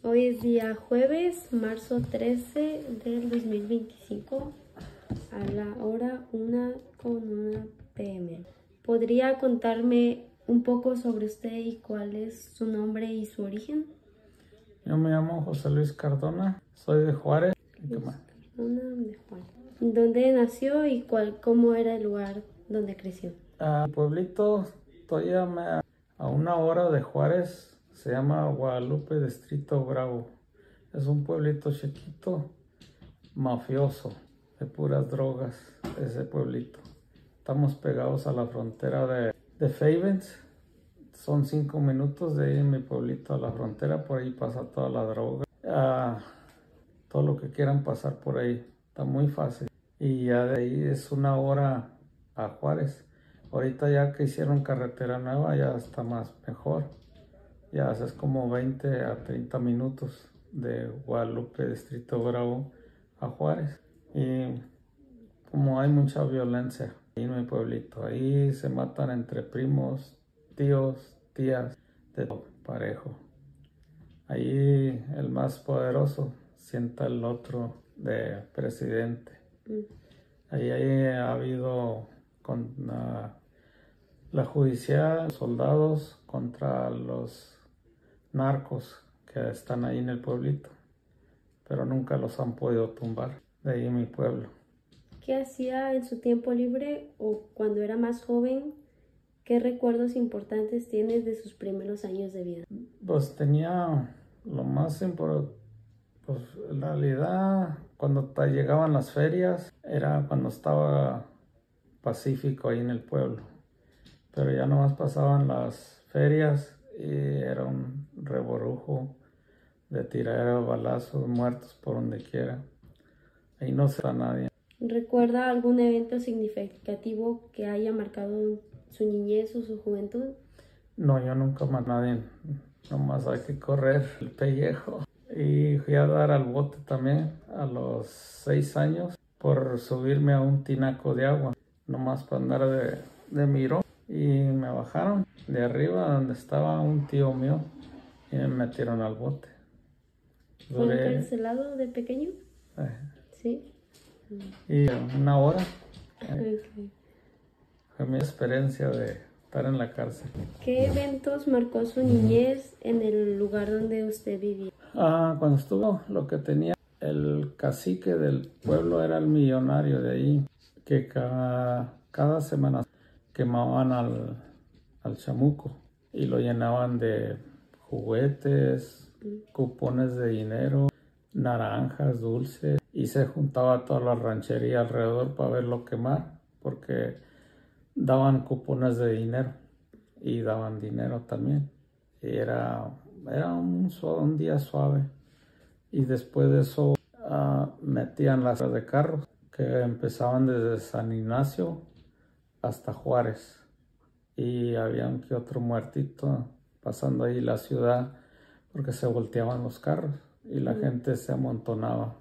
Hoy es día jueves, marzo 13 del 2025, a la hora 1:01 p.m. ¿Podría contarme un poco sobre usted y cuál es su nombre y su origen? Yo me llamo José Luis Cardona, soy de Juárez. Cardona de Juárez. ¿Dónde nació y cómo era el lugar donde creció? El pueblito, estoy a 1 hora de Juárez, se llama Guadalupe, Distrito Bravo. Es un pueblito chiquito, mafioso, de puras drogas, ese pueblito. Estamos pegados a la frontera de Fabens. Son 5 minutos de ahí en mi pueblito a la frontera, por ahí pasa toda la droga. Todo lo que quieran pasar por ahí, está muy fácil. Y ya de ahí es 1 hora a Juárez. Ahorita ya que hicieron carretera nueva ya está más mejor. Ya es como 20 a 30 minutos de Guadalupe, Distrito Bravo, a Juárez. Y como hay mucha violencia ahí en mi pueblito, ahí se matan entre primos, tíos, tías, de todo parejo. Ahí el más poderoso sienta el otro de presidente. Ahí ha habido con la judicial, soldados contra los narcos que están ahí en el pueblito, pero nunca los han podido tumbar de ahí en mi pueblo. ¿Qué hacía en su tiempo libre o cuando era más joven? ¿Qué recuerdos importantes tienes de sus primeros años de vida? Pues tenía lo más importante, pues en realidad cuando llegaban las ferias era cuando estaba pacífico ahí en el pueblo, pero ya nomás pasaban las ferias y era un revorujo de tirar balazos, muertos por donde quiera. Ahí no se va nadie. ¿Recuerda algún evento significativo que haya marcado su niñez o su juventud? No, yo nunca maté a nadie, nomás hay que correr el pellejo. Y fui a dar al bote también a los 6 años por subirme a un tinaco de agua, nomás para andar de mirón. Y me bajaron de arriba donde estaba un tío mío y me metieron al bote. ¿Fue encarcelado de pequeño? Sí. Y 1 hora. Okay. Fue mi experiencia de estar en la cárcel. ¿Qué eventos marcó su niñez en el lugar donde usted vivía? Cuando estuvo, lo que tenía el cacique del pueblo era el millonario de ahí, que cada semana quemaban al chamuco y lo llenaban de juguetes, cupones de dinero, naranjas, dulces, y se juntaba toda la ranchería alrededor para verlo quemar, porque daban cupones de dinero y daban dinero también. Y era un día suave. Y después de eso metían las de carros que empezaban desde San Ignacio hasta Juárez. Y había un que otro muertito pasando ahí la ciudad porque se volteaban los carros y la gente se amontonaba.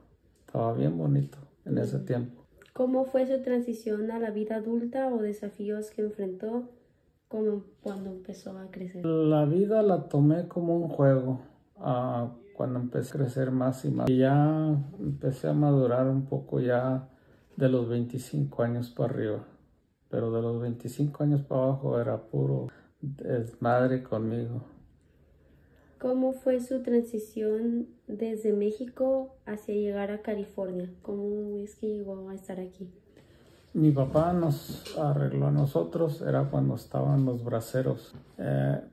Estaba bien bonito en ese tiempo. ¿Cómo fue su transición a la vida adulta o desafíos que enfrentó como cuando empezó a crecer? La vida la tomé como un juego cuando empecé a crecer más y más. Y ya empecé a madurar un poco ya de los 25 años para arriba. Pero de los 25 años para abajo era puro desmadre conmigo. ¿Cómo fue su transición desde México hacia llegar a California? ¿Cómo es que llegó a estar aquí? Mi papá nos arregló a nosotros, era cuando estaban los braceros.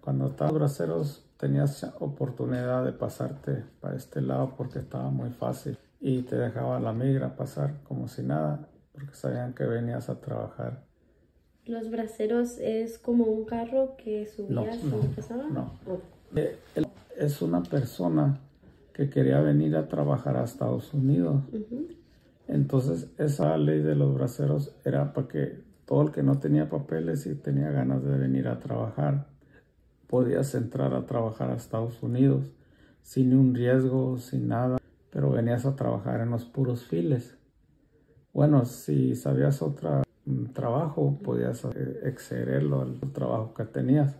Cuando estaban los braceros tenías oportunidad de pasarte para este lado porque estaba muy fácil. Y te dejaba la migra pasar como si nada, porque sabían que venías a trabajar. ¿Los braceros es como un carro que subías y pasaba? No. Él es una persona que quería venir a trabajar a Estados Unidos. Entonces esa ley de los braceros era para que todo el que no tenía papeles y tenía ganas de venir a trabajar, podías entrar a trabajar a Estados Unidos sin un riesgo, sin nada, pero venías a trabajar en los puros files. Bueno, si sabías otro trabajo, podías excederlo al trabajo que tenías.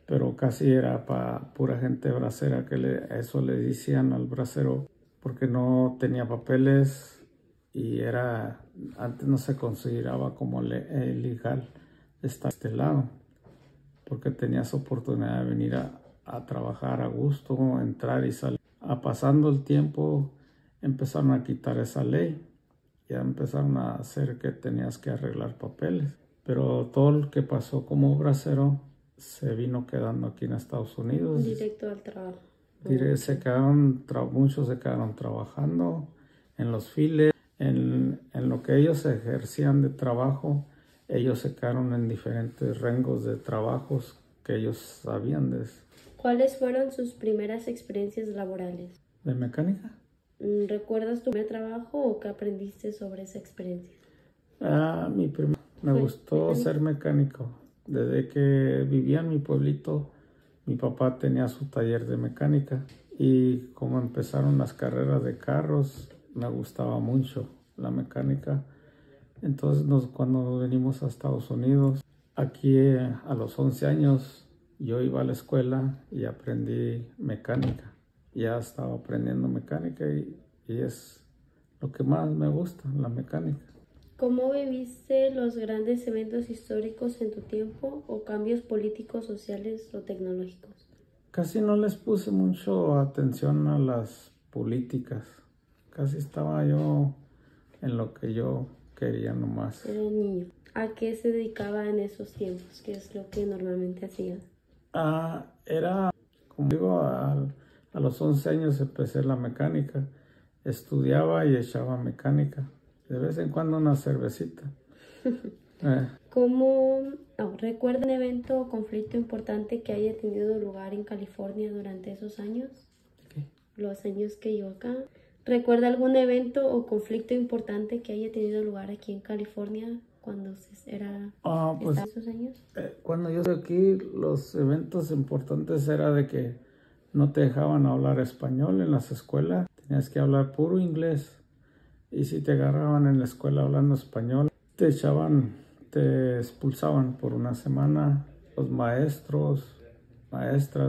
pero casi era para pura gente bracera, que eso le decían al bracero, porque no tenía papeles y antes no se consideraba como ilegal estar a este lado, porque tenías oportunidad de venir a trabajar a gusto, entrar y salir. Pasando el tiempo empezaron a quitar esa ley, ya empezaron a hacer que tenías que arreglar papeles, pero todo lo que pasó como bracero se vino quedando aquí en Estados Unidos. Directo al trabajo. Muchos se quedaron trabajando en los files, en lo que ellos ejercían de trabajo. Ellos se quedaron en diferentes rangos de trabajos que ellos sabían de eso. ¿Cuáles fueron sus primeras experiencias laborales? ¿De mecánica? ¿Recuerdas tu primer trabajo o qué aprendiste sobre esa experiencia? Me gustó ser mecánico. Desde que vivía en mi pueblito, mi papá tenía su taller de mecánica. Y como empezaron las carreras de carros, me gustaba mucho la mecánica. Entonces cuando venimos a Estados Unidos, aquí a los 11 años, yo iba a la escuela y aprendí mecánica. Ya estaba aprendiendo mecánica y es lo que más me gusta, la mecánica. ¿Cómo viviste los grandes eventos históricos en tu tiempo o cambios políticos, sociales o tecnológicos? Casi no les puse mucho atención a las políticas. Casi estaba yo en lo que yo quería nomás. Era niño. ¿A qué se dedicaba en esos tiempos? ¿Qué es lo que normalmente hacía? Como digo, a los 11 años empecé la mecánica. Estudiaba y echaba mecánica. De vez en cuando una cervecita. ¿Recuerda un evento o conflicto importante que haya tenido lugar en California durante esos años? ¿Qué? Los años que yo acá. ¿Recuerda algún evento o conflicto importante que haya tenido lugar aquí en California cuando estaba esos años? Cuando yo estoy aquí, los eventos importantes era de que no te dejaban hablar español en las escuelas. Tenías que hablar puro inglés. Y si te agarraban en la escuela hablando español, te expulsaban por una semana. Los maestras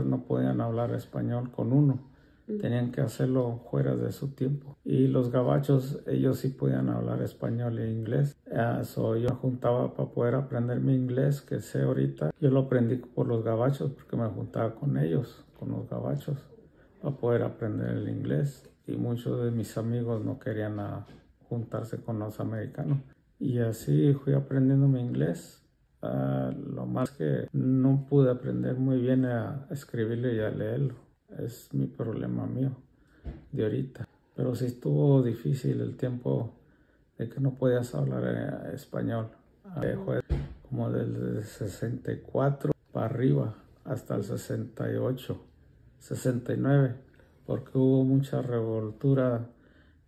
no podían hablar español con uno. Tenían que hacerlo fuera de su tiempo. Y los gabachos, ellos sí podían hablar español e inglés. Yo juntaba para poder aprender mi inglés, que sé ahorita. Yo lo aprendí por los gabachos, porque me juntaba con ellos, con los gabachos, para poder aprender el inglés. Y muchos de mis amigos no querían juntarse con los americanos. Y así fui aprendiendo mi inglés. Lo más que no pude aprender muy bien a escribirlo y a leerlo. Es mi problema mío de ahorita. Pero sí estuvo difícil el tiempo de que no podías hablar español. Fue como desde el 64 para arriba hasta el 68, 69, porque hubo mucha revoltura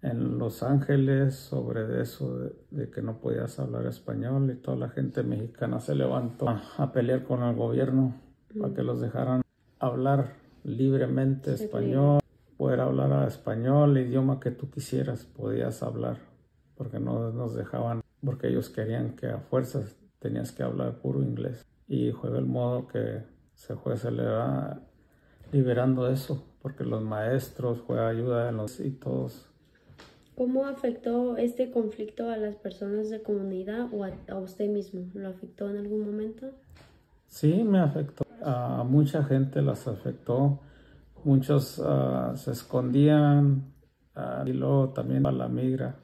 en Los Ángeles sobre eso de que no podías hablar español, y toda la gente mexicana se levantó a pelear con el gobierno para que los dejaran hablar libremente español, poder hablar español, el idioma que tú quisieras podías hablar, porque no nos dejaban, porque ellos querían que a fuerzas tenías que hablar puro inglés. Y fue el modo que se fue liberando eso, porque los maestros fue ayuda y todos. ¿Cómo afectó este conflicto a las personas de comunidad o a usted mismo? ¿Lo afectó en algún momento? Sí, me afectó. A mucha gente las afectó. Muchos se escondían, y luego también a la migra,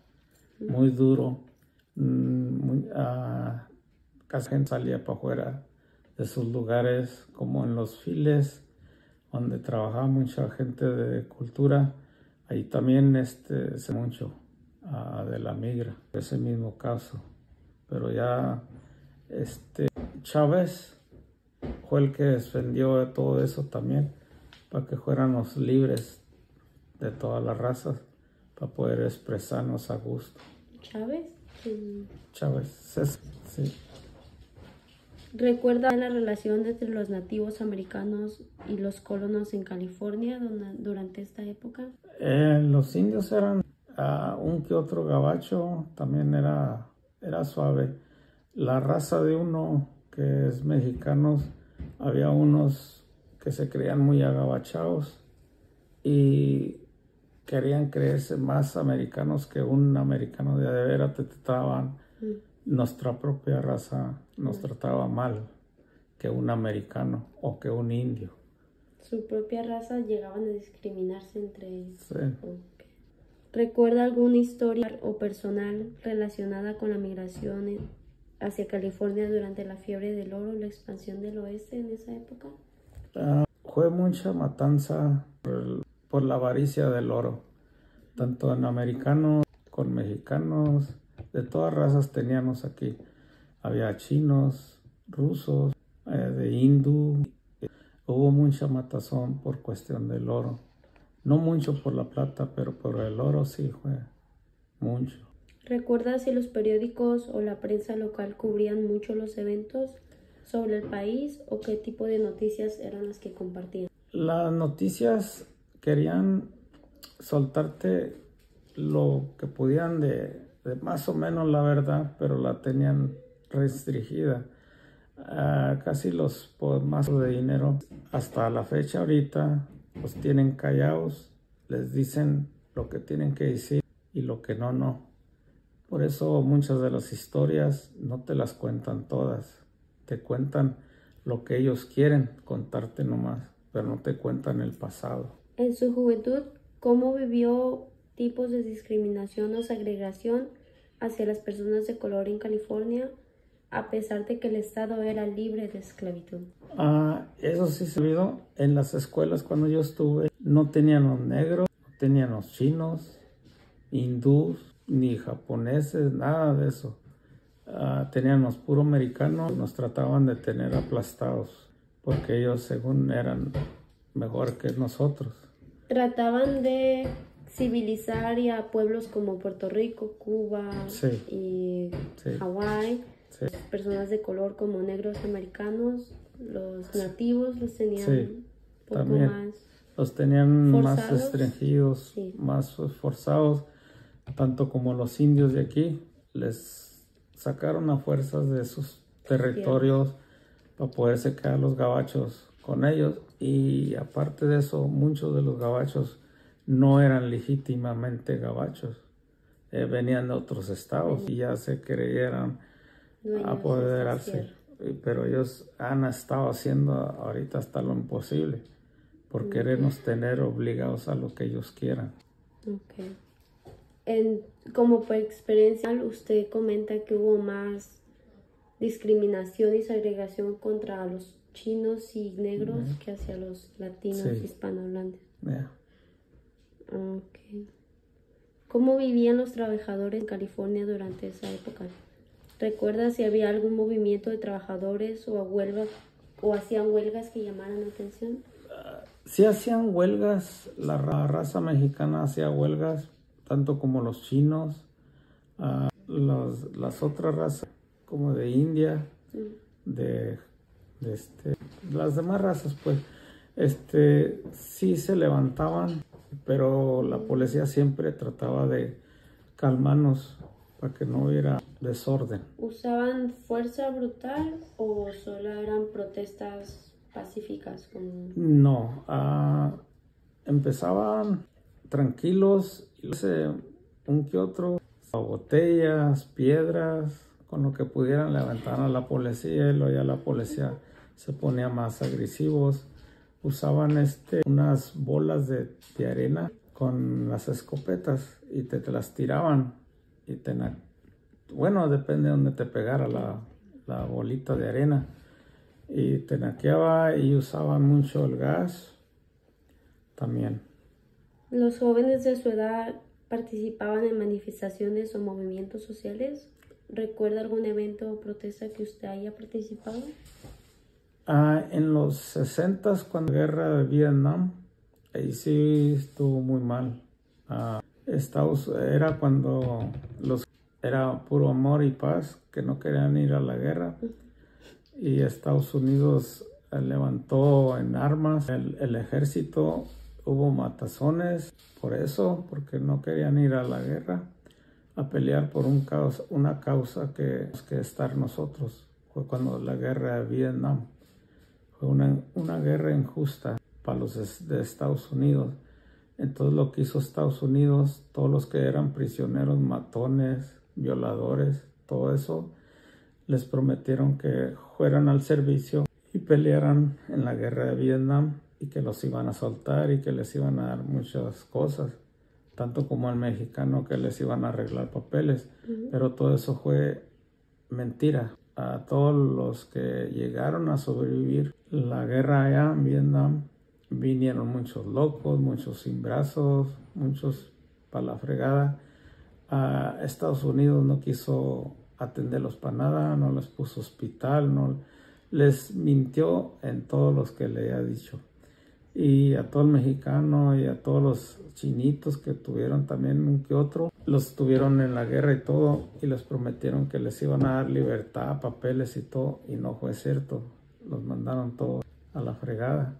muy duro. Casi gente salía para afuera de sus lugares, como en los files, donde trabajaba mucha gente de cultura. Ahí también se mucho de la migra, ese mismo caso. Pero ya Chávez fue el que defendió todo eso también, para que fuéramos libres de todas las razas, para poder expresarnos a gusto. ¿Chávez? Chávez, sí. ¿Recuerda la relación entre los nativos americanos y los colonos en California durante esta época? Los indios eran un que otro gabacho, también era suave. La raza de uno que es mexicanos, había unos que se creían muy agabachados y querían creerse más americanos que un americano de veras. Te trataban, nuestra propia raza nos trataba mal que un americano o que un indio. Su propia raza llegaban a discriminarse entre ellos. Sí. Okay. ¿Recuerda alguna historia o personal relacionada con la migración hacia California durante la fiebre del oro, la expansión del oeste en esa época? Fue mucha matanza por la avaricia del oro, tanto en americanos con mexicanos, de todas razas teníamos aquí. Había chinos, rusos, de hindú. Hubo mucha matazón por cuestión del oro. No mucho por la plata, pero por el oro sí fue mucho. ¿Recuerda si los periódicos o la prensa local cubrían mucho los eventos sobre el país o qué tipo de noticias eran las que compartían? Las noticias querían soltarte lo que podían de más o menos la verdad, pero la tenían restringida. Casi los más de dinero hasta la fecha ahorita los tienen callados, les dicen lo que tienen que decir y lo que no. Por eso muchas de las historias no te las cuentan todas, te cuentan lo que ellos quieren contarte nomás, pero no te cuentan el pasado. En su juventud, ¿cómo vivió tipos de discriminación o segregación hacia las personas de color en California, a pesar de que el estado era libre de esclavitud? Eso sí se vio en las escuelas cuando yo estuve. No tenían los negros, no tenían los chinos, hindús, ni japoneses, nada de eso. Tenían los puro americanos, nos trataban de tener aplastados, porque ellos según eran mejor que nosotros. Trataban de civilizar a pueblos como Puerto Rico, Cuba y Hawái. Sí. Personas de color como negros americanos, los nativos los tenían un poco también más los tenían forzados, más restringidos, más forzados, tanto como los indios de aquí. Les sacaron a fuerzas de sus territorios para poderse quedar los gabachos con ellos, y aparte de eso muchos de los gabachos no eran legítimamente gabachos, venían de otros estados y ya se creyeran apoderarse, pero ellos han estado haciendo ahorita hasta lo imposible por querernos tener obligados a lo que ellos quieran. Como por experiencia, usted comenta que hubo más discriminación y segregación contra los chinos y negros que hacia los latinos hispanohablantes. ¿Cómo vivían los trabajadores en California durante esa época? ¿Recuerda si había algún movimiento de trabajadores o hacían huelgas que llamaran la atención? Sí hacían huelgas, la raza mexicana hacía huelgas, tanto como los chinos, las otras razas como de India, las demás razas pues, sí se levantaban, pero la policía siempre trataba de calmarnos para que no hubiera desorden. ¿Usaban fuerza brutal o solo eran protestas pacíficas? No, empezaban tranquilos y un que otro, botellas, piedras, con lo que pudieran levantar a la policía, y luego ya la policía se ponía más agresivos. Usaban unas bolas de arena con las escopetas y te las tiraban. Y bueno, depende de donde te pegara la bolita de arena. Y te naqueaba, y usaban mucho el gas también. ¿Los jóvenes de su edad participaban en manifestaciones o movimientos sociales? ¿Recuerda algún evento o protesta que usted haya participado? En los 60s, cuando la guerra de Vietnam, ahí sí estuvo muy mal. Era cuando era puro amor y paz, que no querían ir a la guerra, y Estados Unidos levantó en armas el ejército. Hubo matazones por eso, porque no querían ir a la guerra a pelear por una causa que estar nosotros. Fue cuando la guerra de Vietnam Fue una guerra injusta para los de Estados Unidos. Entonces lo que hizo Estados Unidos, todos los que eran prisioneros, matones, violadores, todo eso, les prometieron que fueran al servicio y pelearan en la guerra de Vietnam y que los iban a soltar y que les iban a dar muchas cosas, tanto como al mexicano que les iban a arreglar papeles. Pero todo eso fue mentira. A todos los que llegaron a sobrevivir la guerra allá en Vietnam, vinieron muchos locos, muchos sin brazos, muchos para la fregada. Estados Unidos no quiso atenderlos para nada, no les puso hospital, no les mintió en todos los que le ha dicho. Y a todo el mexicano y a todos los chinitos que tuvieron también un que otro, los tuvieron en la guerra y todo, y les prometieron que les iban a dar libertad, papeles y todo, y no fue cierto. Los mandaron todos a la fregada.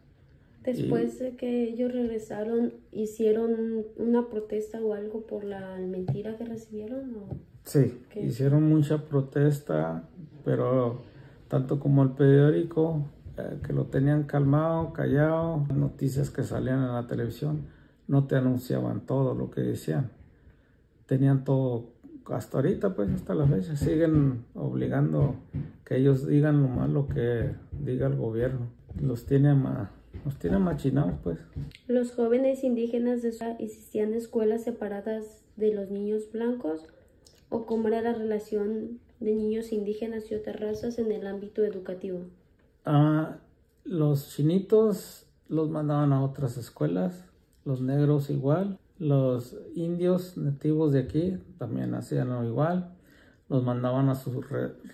Después de que ellos regresaron, ¿hicieron una protesta o algo por la mentira que recibieron? ¿O sí, qué? Hicieron mucha protesta, pero tanto como el periódico, que lo tenían calmado, callado, noticias que salían en la televisión, no te anunciaban todo lo que decían. Tenían todo, hasta ahorita, pues hasta la fecha, siguen obligando que ellos digan nomás lo que diga el gobierno. Los tienen machinados, pues. ¿Los jóvenes indígenas de Sonora existían en escuelas separadas de los niños blancos? ¿O cómo era la relación de niños indígenas y otras razas en el ámbito educativo? Los chinitos los mandaban a otras escuelas, los negros igual, los indios nativos de aquí también hacían lo igual, los mandaban a su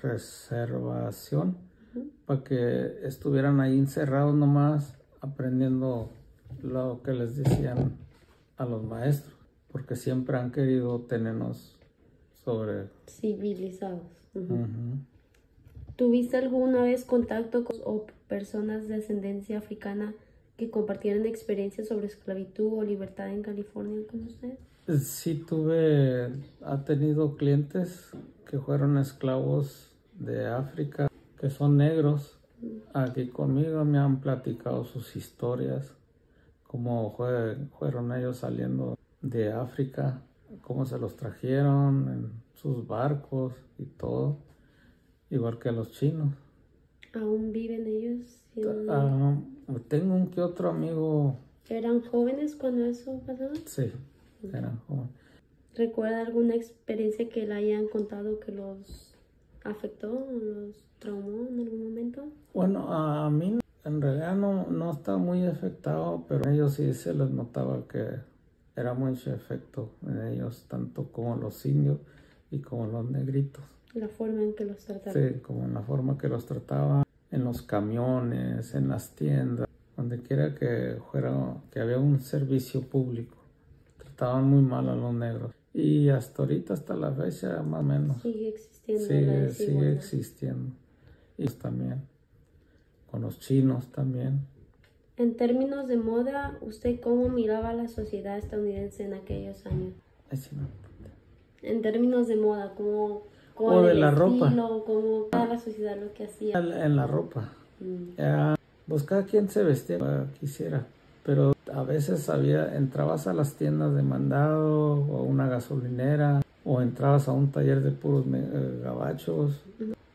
reservación para que estuvieran ahí encerrados nomás aprendiendo lo que les decían a los maestros, porque siempre han querido tenernos sobre civilizados. ¿Tuviste alguna vez contacto con personas de ascendencia africana que compartieran experiencias sobre esclavitud o libertad en California con usted? Sí, ha tenido clientes que fueron esclavos de África, que son negros. Aquí conmigo me han platicado sus historias, cómo fueron ellos saliendo de África, cómo se los trajeron en sus barcos y todo, igual que los chinos. ¿Aún viven ellos? Tengo un que otro amigo. ¿Eran jóvenes cuando eso pasaba? Sí, eran jóvenes. ¿Recuerda alguna experiencia que le hayan contado que los afectó o los traumó en algún momento? Bueno, a mí en realidad no estaba muy afectado, pero a ellos sí se les notaba que era mucho efecto en ellos, tanto como los indios y como los negritos. La forma en que los trataban. Sí, como en la forma que los trataban, en los camiones, en las tiendas, donde quiera que fuera, que había un servicio público. Trataban muy mal a los negros. Y hasta ahorita, hasta la fecha, más o menos. Sigue existiendo la Sigue desigualdad. existiendo. Y también, con los chinos también. En términos de moda, ¿usted cómo miraba la sociedad estadounidense en aquellos años? Así no. En términos de moda, ¿cómo O de el la ropa. estilo, cómo toda la sociedad lo que hacía? En la ropa. Pues cada quien se vestía como quisiera, pero a veces entrabas a las tiendas de mandado o a una gasolinera o entrabas a un taller de puros gabachos,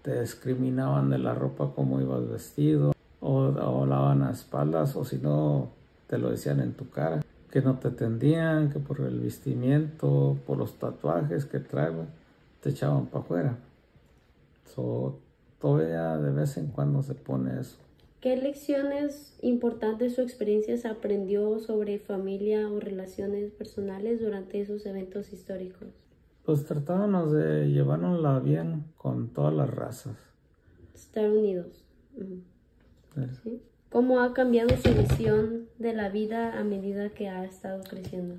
te discriminaban de la ropa, cómo ibas vestido, o hablaban a espaldas, o si no te lo decían en tu cara, que no te atendían, que por el vestimiento, por los tatuajes que traebas, te echaban para afuera. Todavía de vez en cuando se pone eso. ¿Qué lecciones importantes o experiencias aprendió sobre familia o relaciones personales durante esos eventos históricos? Pues tratábamos de llevárnosla bien con todas las razas. Estar unidos. ¿Sí? ¿Cómo ha cambiado su visión de la vida a medida que ha estado creciendo?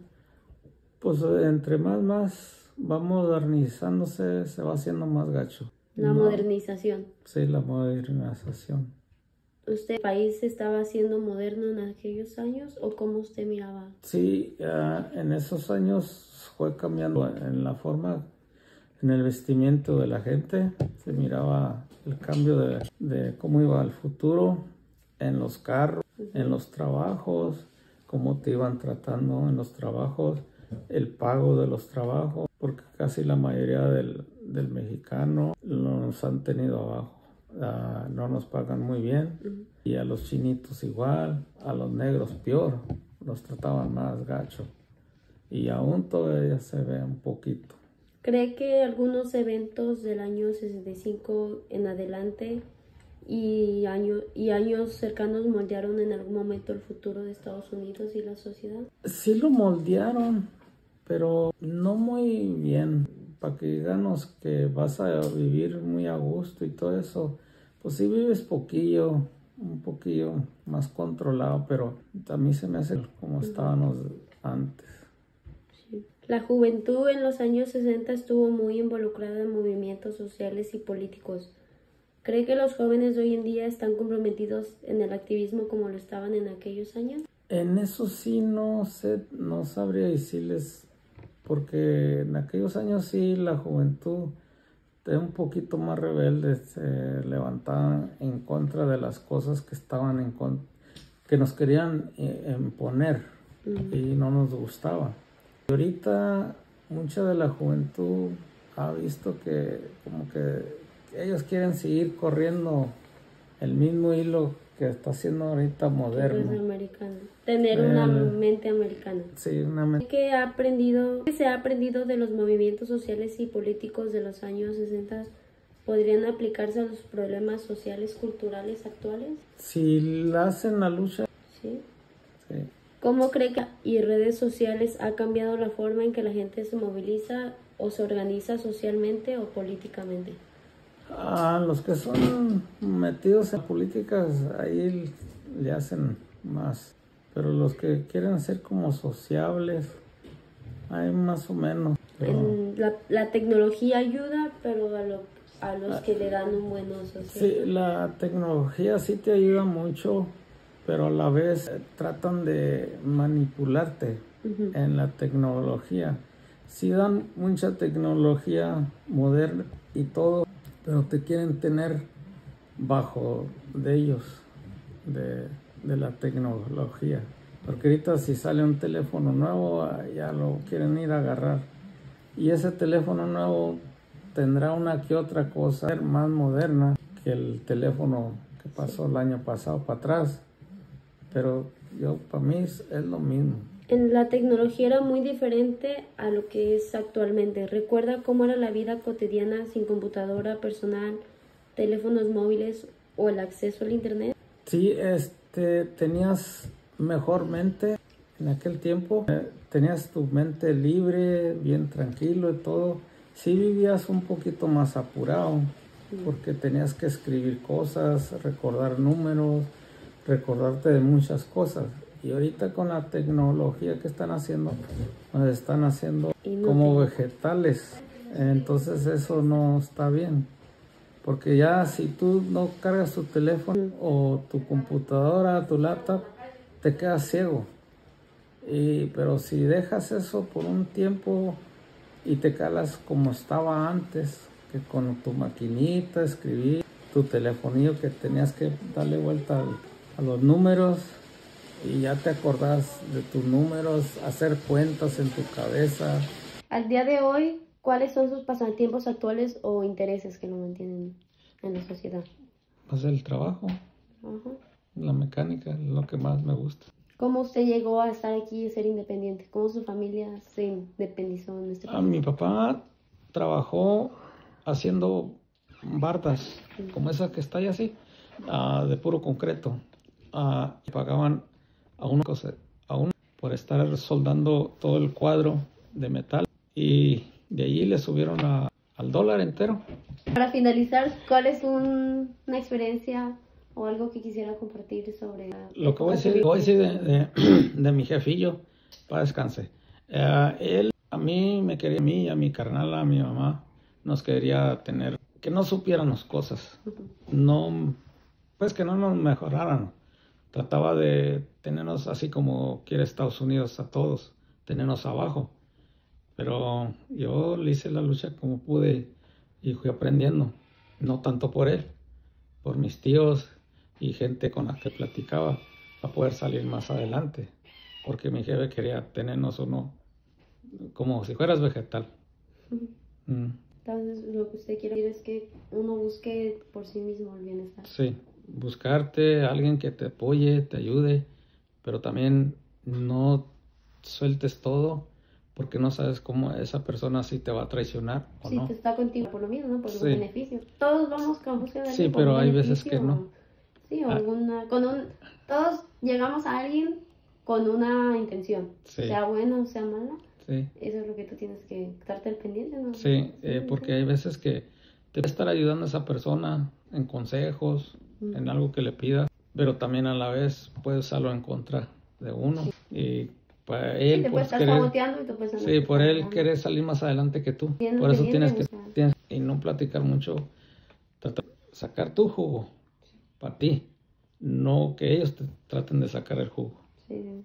Pues entre más va modernizándose, se va haciendo más gacho. La modernización. Sí, la modernización. ¿Usted, el país estaba siendo moderno en aquellos años o cómo usted miraba? Sí, en esos años fue cambiando en la forma, en el vestimiento de la gente. Se miraba el cambio de cómo iba el futuro en los carros, en los trabajos, cómo te iban tratando en los trabajos, el pago de los trabajos, porque casi la mayoría del mexicano nos han tenido abajo. No nos pagan muy bien. Y a los chinitos igual, a los negros peor, los trataban más gacho. Y aún todavía se ve un poquito. ¿Cree que algunos eventos del año 65 en adelante y años cercanos moldearon en algún momento el futuro de Estados Unidos y la sociedad? Sí lo moldearon, pero no muy bien. Para que digamos que vas a vivir muy a gusto y todo eso, pues sí vives poquillo, un poquillo más controlado, pero a mí se me hace como estábamos antes. Sí. La juventud en los años 60 estuvo muy involucrada en movimientos sociales y políticos. ¿Cree que los jóvenes de hoy en día están comprometidos en el activismo como lo estaban en aquellos años? En eso sí no sé, no sabría decirles, porque en aquellos años sí la juventud era un poquito más rebelde, se levantaban en contra de las cosas que estaban que nos querían imponer y no nos gustaba. Y ahorita mucha de la juventud ha visto que como que ellos quieren seguir corriendo el mismo hilo que está haciendo ahorita moderno. Es americano. Tener una mente americana. Sí, una mente. ¿Qué se ha aprendido de los movimientos sociales y políticos de los años 60 podrían aplicarse a los problemas sociales culturales actuales? Si la hacen la lucha. Sí. Sí. ¿Cómo cree que y redes sociales ha cambiado la forma en que la gente se moviliza o se organiza socialmente o políticamente? Los que son metidos en políticas, ahí le hacen más. Pero los que quieren ser como sociables, hay más o menos. Pero La tecnología ayuda, pero a los que le dan un buen uso. Sí, la tecnología sí te ayuda mucho, pero a la vez tratan de manipularte en la tecnología. Sí dan mucha tecnología moderna y todo, pero te quieren tener bajo de ellos, de la tecnología. Porque ahorita si sale un teléfono nuevo, ya lo quieren ir a agarrar. Y ese teléfono nuevo tendrá una que otra cosa más moderna que el teléfono que pasó el año pasado para atrás. Pero para mí es lo mismo. La tecnología era muy diferente a lo que es actualmente. ¿Recuerda cómo era la vida cotidiana sin computadora personal, teléfonos móviles o el acceso al internet? Sí, tenías mejor mente en aquel tiempo. Tenías tu mente libre, bien tranquilo y todo. Sí vivías un poquito más apurado porque tenías que escribir cosas, recordar números, recordarte de muchas cosas. Y ahorita con la tecnología que están haciendo, nos están haciendo como vegetales. Entonces eso no está bien. Porque ya si tú no cargas tu teléfono o tu computadora, tu laptop, te quedas ciego. Pero si dejas eso por un tiempo y te calas como estaba antes, que con tu maquinita escribir, tu telefonillo que tenías que darle vuelta a los números, y ya te acordás de tus números, hacer cuentas en tu cabeza. Al día de hoy, ¿cuáles son sus pasatiempos actuales o intereses que lo mantienen en la sociedad? Pues el trabajo, la mecánica, es lo que más me gusta. ¿Cómo usted llegó a estar aquí y ser independiente? ¿Cómo su familia se independizó en este país? Mi papá trabajó haciendo bardas, como esa que está ahí así, de puro concreto. Pagaban a uno por estar soldando todo el cuadro de metal y de allí le subieron al dólar entero. Para finalizar, ¿cuál es una experiencia o algo que quisiera compartir sobre lo que voy a decir de mi jefillo? Para descanse. Él a mí me quería, a mí, a mi carnal, a mi mamá, nos quería tener, que no supiéramos cosas, no, pues que no nos mejoraran. Trataba de tenernos así como quiere Estados Unidos a todos, tenernos abajo. Pero yo le hice la lucha como pude y fui aprendiendo. No tanto por él, por mis tíos, y gente con la que platicaba para poder salir más adelante. Porque mi jefe quería tenernos uno como si fueras vegetal. Entonces, lo que usted quiere decir es que uno busque por sí mismo el bienestar. Sí, buscarte a alguien que te apoye, te ayude, pero también no sueltes todo porque no sabes cómo esa persona sí te va a traicionar o Sí, no. te está contigo por lo mismo, ¿no? Por Sí. algún beneficio. Todos vamos con búsqueda de Sí, alguien por pero un hay veces beneficio. que no. Sí, o alguna... Todos llegamos a alguien con una intención. Sí. Sea buena o sea mala. Sí. Eso es lo que tú tienes que estarte al pendiente, ¿no? Sí, porque hay veces que te puede estar ayudando a esa persona en consejos, en algo que le pidas, pero también a la vez puede usarlo en contra de uno. Y para él, te puedes estar saboteando y tú puedes andar. sí, por él querer salir más adelante que tú. Por eso tienes que y no platicar mucho, tratar de sacar tu jugo para ti, no que ellos te traten de sacar el jugo. Sí.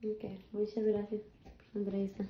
Ok, muchas gracias por la entrevista.